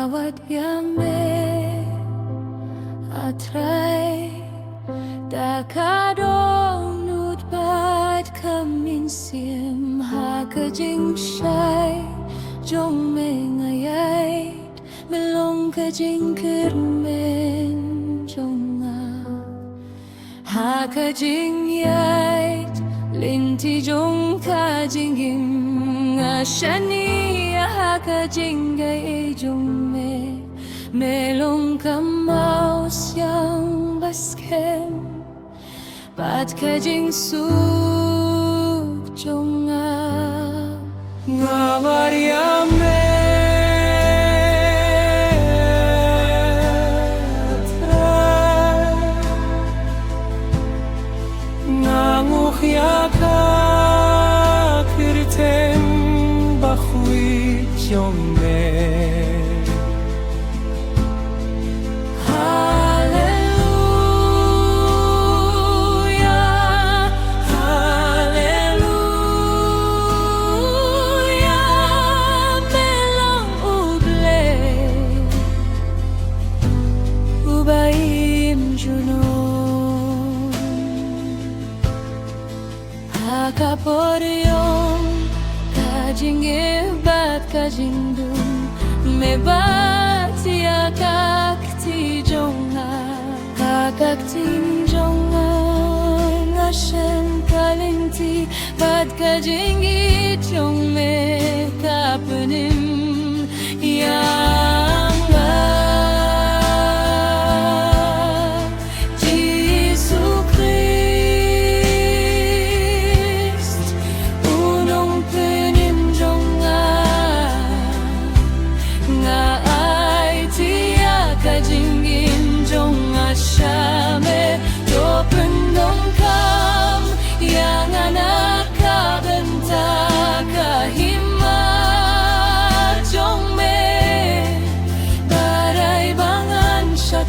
Bawat gabi at try Dakadong bad kaminsim Hakajing shy Jong mengayay Melong kajing kermen jonga Hakajing yait Linti jong kajing im Ngashani Hakajing gay jong me Melong kamau siyang baskem Bat kajing suk jonga Nga Mariame Ngukhya ka kirtem bakhui jongme Kaporyong kajing ibat kajing dum mebat ya kakti jonga kakakti jonga ngashen kalinti bat kajing itong me kapunim yang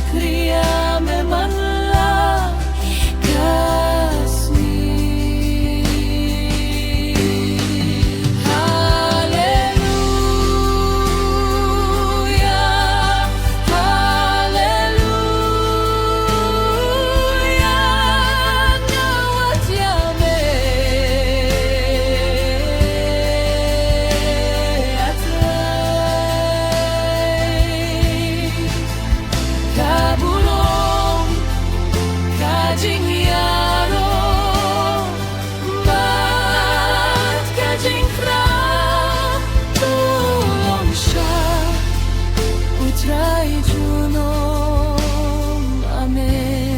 Kriya memanlah kasih Haleluya Haleluya Ngawat yame Kabulong kajing yaro mat kajing kra tulong siya utray junom amen